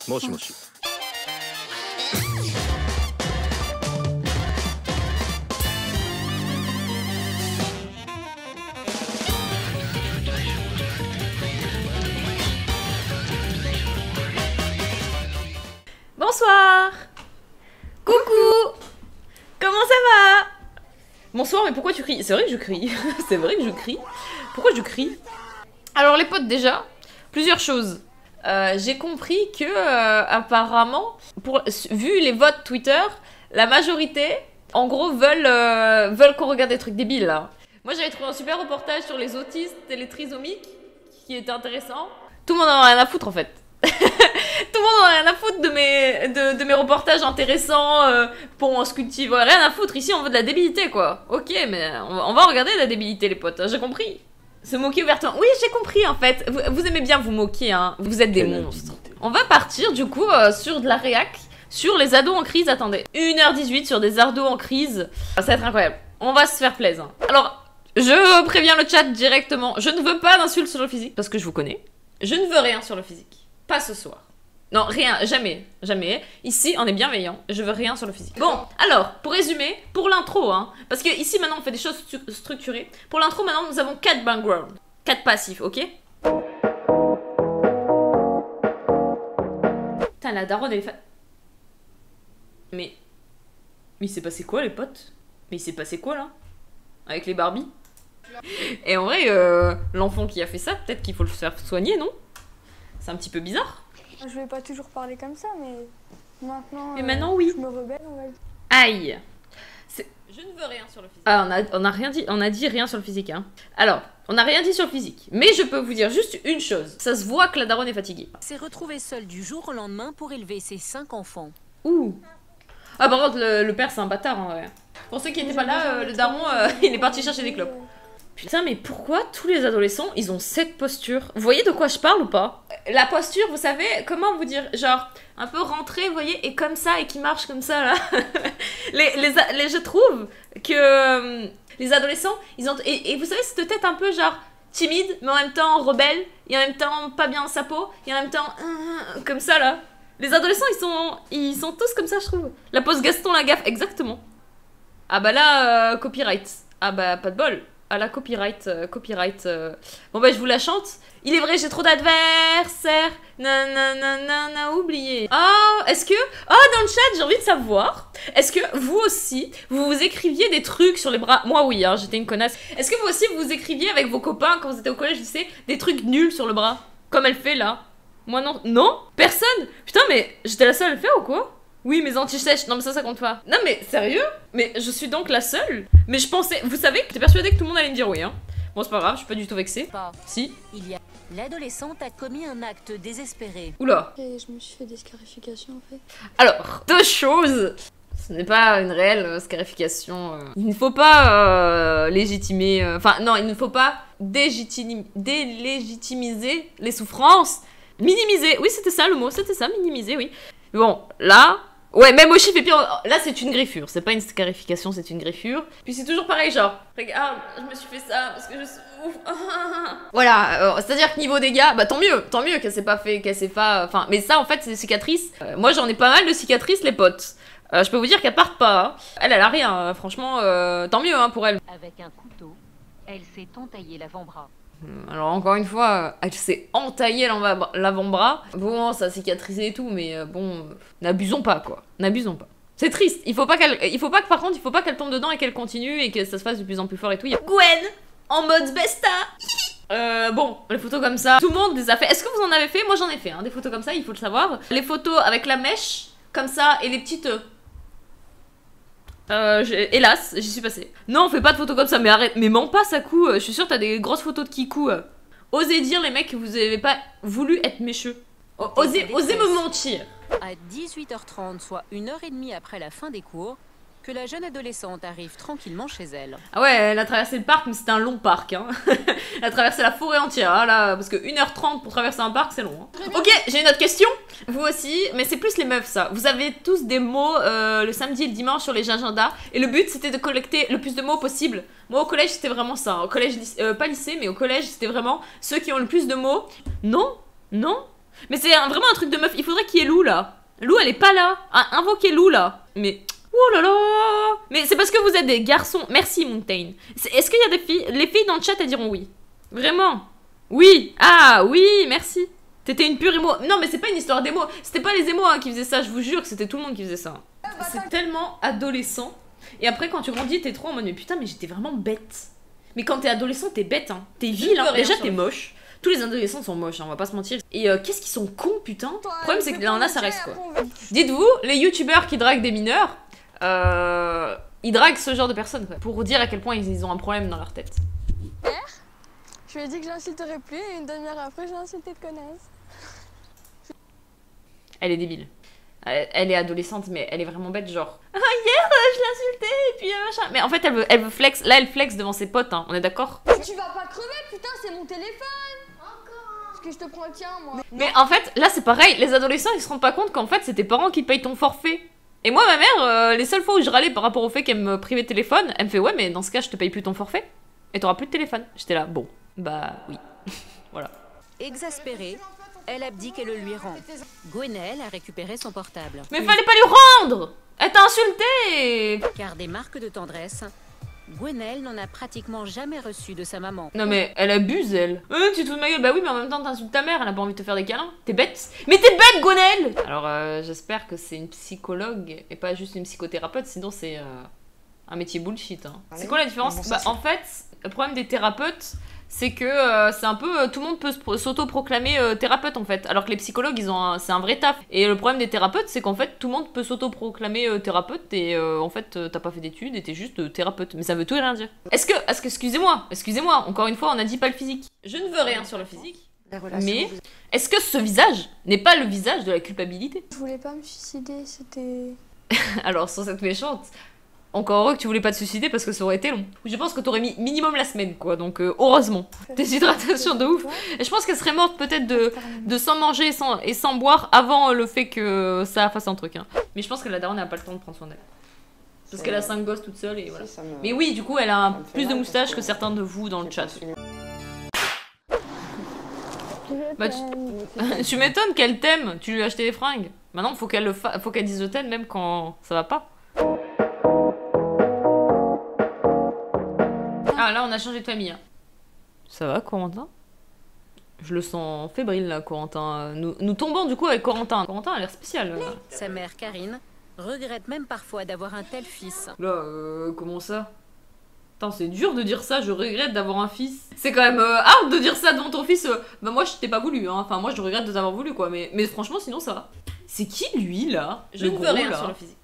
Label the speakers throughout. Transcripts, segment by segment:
Speaker 1: もしもし。
Speaker 2: Bonsoir. Coucou. Comment ça va? Bonsoir, mais pourquoi tu cries? C'est vrai que je crie. C'est vrai que je crie. Pourquoi je crie? Alors les potes, déjà, plusieurs choses. J'ai compris que, apparemment, vu les votes Twitter, la majorité, en gros, veulent qu'on regarde des trucs débiles, là. Moi, j'avais trouvé un super reportage sur les autistes et les trisomiques, qui était intéressant. Tout le monde en a rien à foutre, en fait. Tout le monde en a rien à foutre de mes reportages intéressants pour on se cultive. Ouais, rien à foutre, ici, on veut de la débilité, quoi. Ok, mais on va regarder de la débilité, les potes, j'ai compris. Se moquer ouvertement. Oui, j'ai compris en fait. Vous aimez bien vous moquer, hein. Vous êtes des monstres. On va partir du coup sur de la réac, sur les ados en crise. Attendez, 1h18 sur des ados en crise. Ça va être incroyable. On va se faire plaisir. Alors, je préviens le chat directement. Je ne veux pas d'insultes sur le physique, parce que je vous connais. Je ne veux rien sur le physique. Pas ce soir. Non, rien, jamais, jamais. Ici, on est bienveillant. Je veux rien sur le physique. Bon, alors, pour résumer, pour l'intro, hein, parce que ici, maintenant, on fait des choses structurées. Pour l'intro, maintenant, nous avons 4 backgrounds. 4 passifs, ok? Putain, la daronne, elle est Mais il s'est passé quoi, les potes? Mais il s'est passé quoi, là? Avec les Barbies? Et en vrai, l'enfant qui a fait ça, peut-être qu'il faut le faire soigner, non? C'est un petit peu bizarre.
Speaker 3: Je vais pas toujours parler comme ça, mais maintenant.
Speaker 2: Mais maintenant, oui.
Speaker 3: Je me rebelle, on va dire.
Speaker 2: Aïe. Je ne veux rien sur le physique. Ah, on a rien dit, on a dit rien sur le physique, hein. Alors, on n'a rien dit sur le physique, mais je peux vous dire juste une chose. Ça se voit que la daronne est fatiguée.
Speaker 4: S'est retrouvée seule du jour au lendemain pour élever ses 5 enfants.
Speaker 2: Ouh. Ah, par contre, le père, c'est un bâtard, en vrai. Pour ceux qui n'étaient pas là, le daron, il est parti chercher des clopes. Putain, mais pourquoi tous les adolescents, ils ont cette posture? Vous voyez de quoi je parle ou pas? La posture, vous savez, comment vous dire? Genre, un peu rentré, vous voyez, et comme ça, et qui marche comme ça, là. Je trouve que les adolescents, ils ont... Et vous savez, cette tête un peu, genre, timide, mais en même temps rebelle, et en même temps pas bien dans sa peau, et en même temps... comme ça, là. Les adolescents, ils sont tous comme ça, je trouve. La pose Gaston Lagaffe, exactement. Ah bah là, copyright. Ah bah, pas de bol. À la copyright, Bon bah je vous la chante. Il est vrai, j'ai trop d'adversaires. Nanana, oublié. Ah, est-ce que... Ah, dans le chat, j'ai envie de savoir. Est-ce que vous aussi, vous écriviez des trucs sur les bras? Moi oui, hein, j'étais une connasse. Est-ce que vous aussi, vous écriviez avec vos copains quand vous étiez au collège, lycée, des trucs nuls sur le bras? Comme elle fait là. Moi non. Non? Personne? Putain, mais j'étais la seule à le faire ou quoi? Oui, mes anti-sèches. Non, mais ça compte pas. Non, mais sérieux? Mais je suis donc la seule? Mais je pensais... Vous savez que j'étais persuadée que tout le monde allait me dire oui, hein. Bon, c'est pas grave, je suis pas du tout vexée.
Speaker 4: Pas.
Speaker 2: Si.
Speaker 4: Il y a... L'adolescente a commis un acte désespéré.
Speaker 2: Oula.
Speaker 3: Et je me suis fait des scarifications, en fait.
Speaker 2: Alors, deux choses. Ce n'est pas une réelle scarification. Il ne faut pas légitimer... Enfin, non, il ne faut pas délégitimiser les souffrances. Minimiser. Oui, c'était ça le mot. C'était ça, minimiser, oui. Bon, là... Ouais, même Oshi fait pire. Là, c'est une griffure. C'est pas une scarification, c'est une griffure. Puis c'est toujours pareil, genre, regarde, je me suis fait ça parce que je souffre. Voilà, c'est-à-dire que niveau dégâts, bah tant mieux qu'elle s'est pas fait, qu'elle s'est pas... Enfin, mais ça, en fait, c'est des cicatrices. Moi, j'en ai pas mal de cicatrices, les potes. Je peux vous dire qu'elles partent pas. Hein. Elle a rien, franchement, tant mieux hein, pour elle.
Speaker 4: Avec un couteau, elle s'est entaillé l'avant-bras.
Speaker 2: Alors encore une fois, elle s'est entaillée l'avant-bras. Bon, ça a cicatrisé et tout, mais bon, n'abusons pas quoi. N'abusons pas. C'est triste. Il faut pas que par contre, il faut pas qu'elle tombe dedans et qu'elle continue et que ça se fasse de plus en plus fort et tout. Il y a Gwen en mode besta. Bon, les photos comme ça, tout le monde les a fait. Est-ce que vous en avez fait? Moi j'en ai fait, hein, des photos comme ça, il faut le savoir. Les photos avec la mèche, comme ça, et les petites... hélas, j'y suis passée. Non, on fait pas de photos comme ça, mais arrête, mais mens pas, Sakou. Je suis sûre t'as des grosses photos de Kikou. Osez dire, les mecs, que vous avez pas voulu être mécheux. Osez me mentir.
Speaker 4: À 18h30, soit 1h30 après la fin des cours, que la jeune adolescente arrive tranquillement chez elle.
Speaker 2: Ah ouais, elle a traversé le parc, mais c'était un long parc, hein. Elle a traversé la forêt entière, hein, là, parce que 1h30 pour traverser un parc, c'est long. Hein. Ok, j'ai une autre question. Vous aussi, mais c'est plus les meufs, ça. Vous avez tous des mots le samedi et le dimanche sur les agendas, et le but, c'était de collecter le plus de mots possible. Moi, au collège, c'était vraiment ça. Au collège, pas lycée, mais au collège, c'était vraiment ceux qui ont le plus de mots. Non, non. Mais c'est vraiment un truc de meuf. Il faudrait qu'il y ait Lou là. Lou, elle est pas là. Ah, invoquez Lou là. Mais. Oh là là. Mais c'est parce que vous êtes des garçons. Merci, Mountain. Est-ce qu'il y a des filles? Les filles dans le chat, elles diront oui. Vraiment. Oui. Ah, oui, merci. T'étais une pure émo. Non, mais c'est pas une histoire d'émo. C'était pas les émos hein, qui faisaient ça. Je vous jure que c'était tout le monde qui faisait ça. C'est tellement adolescent. Et après, quand tu grandis, t'es trop en mode mais putain, mais j'étais vraiment bête. Mais quand t'es adolescent, t'es bête, hein. T'es vilain. Déjà, t'es moche. Tous les adolescents sont moches, hein, on va pas se mentir. Et qu'est-ce qu'ils sont cons, putain. Le problème, c'est que là, ça reste, quoi. Dites-vous, les youtubeurs qui draguent des mineurs, ils draguent ce genre de personnes, quoi. Pour vous dire à quel point ils ont un problème dans leur tête.
Speaker 3: Je lui ai dit que je l'insulterais plus et une demi-heure après, j'ai insulté de connasse.
Speaker 2: Elle est débile. Elle est adolescente, mais elle est vraiment bête, genre. Ah, hier, je l'ai insultée, et puis machin. Mais en fait, elle veut flex. Là, elle flex devant ses potes, hein. On est d'accord?
Speaker 3: Tu vas pas crever, putain, c'est mon téléphone. Encore. Parce que je te prends le tien, moi.
Speaker 2: Mais en fait, là, c'est pareil. Les adolescents, ils se rendent pas compte qu'en fait, c'est tes parents qui payent ton forfait. Et moi, ma mère, les seules fois où je râlais par rapport au fait qu'elle me privait de téléphone, elle me fait ouais, mais dans ce cas, je te paye plus ton forfait et t'auras plus de téléphone. J'étais là, bon, bah oui. Voilà.
Speaker 4: Exaspérée, elle abdique et le lui rend. Gwenaël a récupéré son portable.
Speaker 2: Mais fallait pas lui rendre. Elle t'a insulté.
Speaker 4: Car des marques de tendresse, Gwenaël n'en a pratiquement jamais reçu de sa maman.
Speaker 2: Non mais elle abuse, elle. Tu te fous de ma gueule? Bah oui, mais en même temps t'insultes ta mère, elle a pas envie de te faire des câlins. T'es bête. Mais t'es bête, Gwenaël. Alors j'espère que c'est une psychologue et pas juste une psychothérapeute, sinon c'est un métier bullshit. Hein. C'est quoi la différence? Bah en fait, le problème des thérapeutes, c'est que c'est un peu tout le monde peut s'auto-proclamer thérapeute en fait, alors que les psychologues c'est un vrai taf. Et le problème des thérapeutes, c'est qu'en fait tout le monde peut s'auto-proclamer thérapeute et en fait t'as pas fait d'études et t'es juste thérapeute, mais ça veut tout et rien dire. Est-ce que excusez-moi, encore une fois on a dit pas le physique. Je ne veux rien sur le physique, mais est-ce que ce visage n'est pas le visage de la culpabilité?
Speaker 3: Je voulais pas me suicider, c'était...
Speaker 2: Alors sans être méchante, encore heureux que tu voulais pas te suicider parce que ça aurait été long. Je pense que t'aurais mis minimum la semaine quoi, donc heureusement. Déshydratation de ouf. Et je pense qu'elle serait morte peut-être de sans manger et sans boire avant le fait que ça fasse un truc. Hein. Mais je pense que la daronne n'a pas le temps de prendre soin d'elle. Parce qu'elle a 5 gosses toute seule et voilà. Mais oui, du coup elle a plus de moustaches que certains de vous dans le chat. Bah, tu m'étonnes qu'elle t'aime, tu lui as acheté des fringues. Maintenant faut qu'elle dise je t'aime même quand ça va pas. Ah là on a changé de famille. Hein. Ça va Corentin? Je le sens fébrile là Corentin. Nous tombons du coup avec Corentin. Corentin a l'air spécial.
Speaker 4: Sa mère Karine regrette même parfois d'avoir un tel fils.
Speaker 2: Là comment ça? Putain c'est dur de dire ça, je regrette d'avoir un fils. C'est quand même hard de dire ça devant ton fils. Bah moi je t'ai pas voulu hein. Enfin moi je regrette de t'avoir voulu quoi. Mais franchement sinon ça va. C'est qui lui là? Je ne veux rien sur le physique.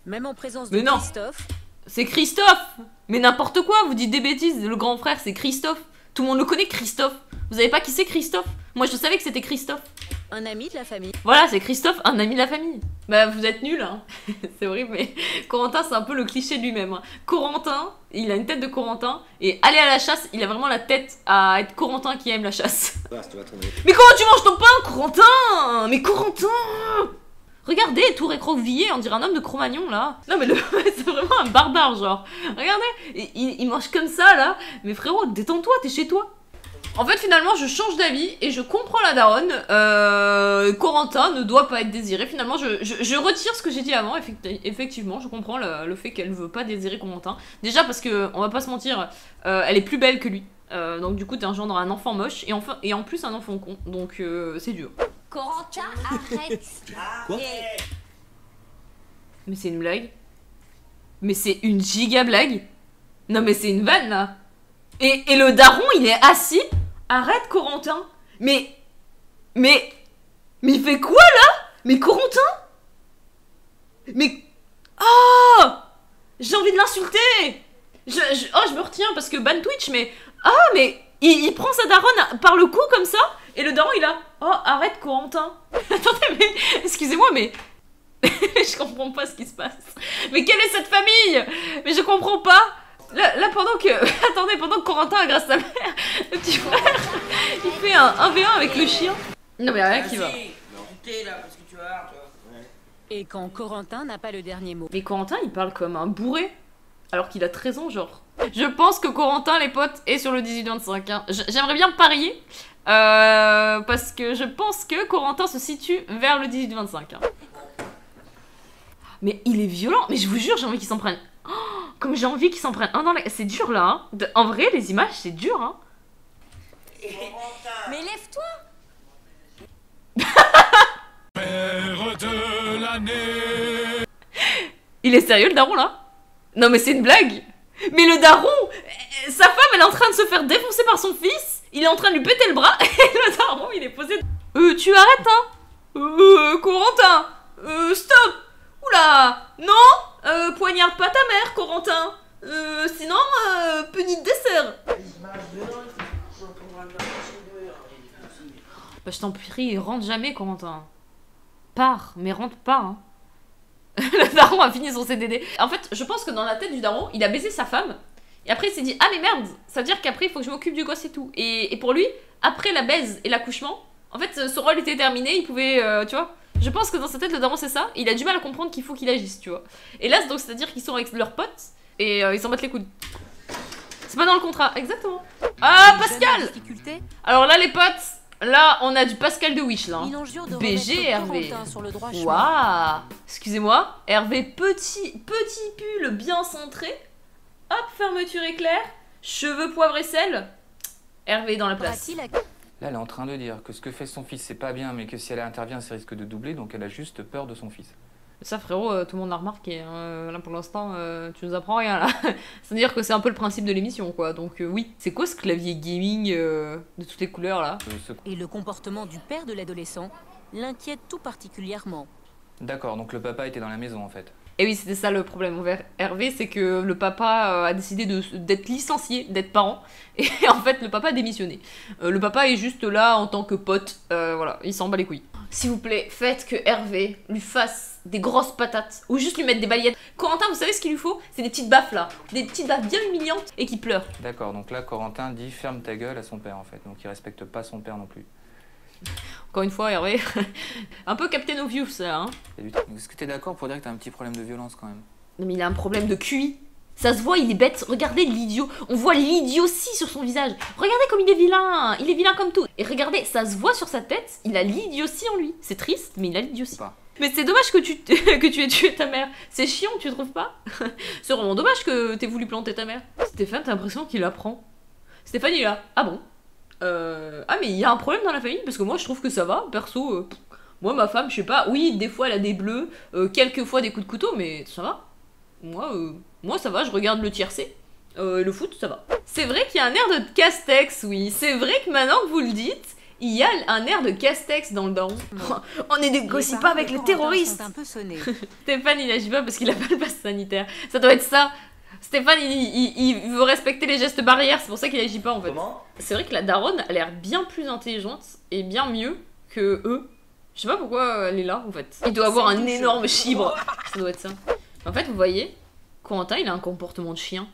Speaker 4: Même en présence de Christophe.
Speaker 2: C'est Christophe! Mais n'importe quoi, vous dites des bêtises, le grand frère c'est Christophe. Tout le monde le connaît, Christophe. Vous savez pas qui c'est Christophe? Moi je savais que c'était Christophe.
Speaker 4: Un ami de la famille.
Speaker 2: Voilà, c'est Christophe, un ami de la famille. Bah vous êtes nuls, hein. C'est horrible, mais Corentin c'est un peu le cliché de lui-même. Hein. Corentin, il a une tête de Corentin, et aller à la chasse, il a vraiment la tête à être Corentin qui aime la chasse. Mais comment tu manges ton pain, Corentin? Mais Corentin! Regardez, tout écroquevillé, on dirait un homme de Cro-Magnon là. Non mais c'est vraiment un barbare genre. Regardez, il mange comme ça là. Mais frérot, détends-toi, t'es chez toi. En fait finalement je change d'avis et je comprends la daronne. Corentin ne doit pas être désiré. Finalement je retire ce que j'ai dit avant. Effectivement je comprends le fait qu'elle ne veut pas désirer Corentin. Déjà parce que, on va pas se mentir, elle est plus belle que lui. Donc du coup t'es un genre un enfant moche et en plus un enfant con. Donc c'est dur.
Speaker 1: Corentin, arrête.
Speaker 5: Quoi?
Speaker 2: Mais c'est une blague? Mais c'est une giga blague? Non mais c'est une vanne là. Et le daron il est assis. Arrête Corentin. Mais il fait quoi là? Mais Corentin? Mais... Oh, j'ai envie de l'insulter. Je me retiens parce que ban Twitch mais... Ah mais... Il prend sa daronne par le cou comme ça. Et le daron il a... Oh arrête Corentin. Attendez mais... Excusez-moi mais... je comprends pas ce qui se passe. Mais quelle est cette famille? Mais je comprends pas. Là pendant que... Attendez, pendant que Corentin agresse sa mère, le petit frère, il fait un 1v1 avec le chien. Non mais rien qui va.
Speaker 4: Et quand Corentin n'a pas le dernier mot.
Speaker 2: Mais Corentin il parle comme un bourré. Alors qu'il a 13 ans genre. Je pense que Corentin, les potes, est sur le 18-25. Hein. J'aimerais bien parier. Parce que je pense que Corentin se situe vers le 18-25. Hein. Mais il est violent. Mais je vous jure, j'ai envie qu'il s'en prenne. Oh, comme j'ai envie qu'il s'en prenne un dans la... C'est dur là. Hein. En vrai, les images, c'est dur. Hein.
Speaker 1: Mais lève-toi.
Speaker 5: Père de l'année.
Speaker 2: Il est sérieux le daron là? Non mais c'est une blague. Mais le daron, sa femme elle est en train de se faire défoncer par son fils. Il est en train de lui péter le bras. Et le daron il est posé. Tu arrêtes hein? Corentin. Stop. Oula. Non. Poignarde pas ta mère Corentin. Sinon puni de dessert. Bah je t'en prie, rentre jamais Corentin. Pars, mais rentre pas hein. Le daron a fini son CDD. En fait, je pense que dans la tête du daron, il a baisé sa femme. Et après, il s'est dit, ah mais merde, ça veut dire qu'après, il faut que je m'occupe du gosse et tout. Et pour lui, après la baise et l'accouchement, en fait, son rôle était terminé, il pouvait, tu vois. Je pense que dans sa tête, le daron, c'est ça. Il a du mal à comprendre qu'il faut qu'il agisse, tu vois. Et là, donc, c'est-à-dire qu'ils sont avec leurs potes et ils s'en battent les coudes. C'est pas dans le contrat, exactement. Ah, Pascal! Alors là, les potes, là, on a du Pascal de Wish, là. Hein. BG, Hervé. Waouh! Excusez-moi. Hervé, petit pull bien centré. Hop, fermeture éclair. Cheveux, poivre et sel. Hervé dans la place.
Speaker 6: Là, elle est en train de dire que ce que fait son fils, c'est pas bien, mais que si elle intervient, ça risque de doubler, donc elle a juste peur de son fils.
Speaker 2: Ça, frérot, tout le monde l'a remarqué. Hein. Là, pour l'instant, tu nous apprends rien, là. C'est-à-dire que c'est un peu le principe de l'émission, quoi. Donc, oui. C'est quoi ce clavier gaming de toutes les couleurs, là?
Speaker 4: Et le comportement du père de l'adolescent l'inquiète tout particulièrement.
Speaker 6: D'accord, donc le papa était dans la maison, en fait.
Speaker 2: Et oui, c'était ça le problème envers Hervé, c'est que le papa a décidé d'être licencié, d'être parent. Et en fait, le papa a démissionné. Le papa est juste là en tant que pote. Voilà, il s'en bat les couilles. S'il vous plaît, faites que Hervé lui fasse des grosses patates ou juste lui mettre des balayettes. Corentin, vous savez ce qu'il lui faut? C'est des petites baffes là, des petites baffes bien humiliantes et qui pleure.
Speaker 6: D'accord, donc là, Corentin dit ferme ta gueule à son père en fait, donc il respecte pas son père non plus.
Speaker 2: Encore une fois, Hervé, un peu Captain Obvious ça, hein.
Speaker 6: Est-ce que t'es d'accord pour dire que t'as un petit problème de violence quand même?
Speaker 2: Non mais il a un problème de QI. Ça se voit, il est bête. Regardez l'idiot. On voit l'idiotie sur son visage. Regardez comme il est vilain. Il est vilain comme tout. Et regardez, ça se voit sur sa tête. Il a l'idiotie en lui. C'est triste, mais il a l'idiotie. Mais c'est dommage que tu aies tué ta mère. C'est chiant, tu trouves pas? C'est vraiment dommage que t'aies voulu planter ta mère. Stéphane, t'as l'impression qu'il apprend. Stéphane, il est là. Ah bon? Ah mais il y a un problème dans la famille? Parce que moi, je trouve que ça va. Perso, moi, ma femme, je sais pas. Oui, des fois, elle a des bleus. Quelques fois, des coups de couteau. Mais ça va. Moi ça va, je regarde le tiercé. Le foot, ça va. C'est vrai qu'il y a un air de Castex, oui. C'est vrai que maintenant que vous le dites, il y a un air de Castex dans le daron. On ne négocie pas avec les terroristes. Stéphane, il agit pas parce qu'il a pas le pass sanitaire. Ça doit être ça. Stéphane, il veut respecter les gestes barrières, c'est pour ça qu'il agit pas en fait. C'est vrai que la daronne a l'air bien plus intelligente et bien mieux que eux. Je sais pas pourquoi elle est là en fait. Il doit avoir un énorme chibre. Ça doit être ça. En fait, vous voyez, Corentin, il a un comportement de chien.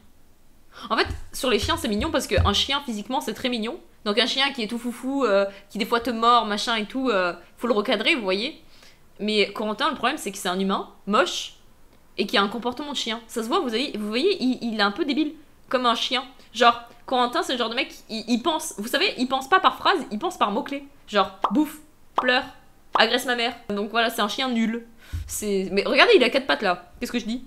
Speaker 2: En fait, sur les chiens, c'est mignon parce qu'un chien, physiquement, c'est très mignon. Donc un chien qui est tout foufou, qui des fois te mord, machin et tout, faut le recadrer, vous voyez. Mais Corentin, le problème, c'est que c'est un humain, moche, et qui a un comportement de chien. Ça se voit, vous voyez, il est un peu débile, comme un chien. Genre, Corentin, c'est le genre de mec, il pense, vous savez, il pense pas par phrase, il pense par mots-clés. Genre, bouffe, pleure, agresse ma mère. Donc voilà, c'est un chien nul. Mais regardez, il a 4 pattes là. Qu'est-ce que je dis?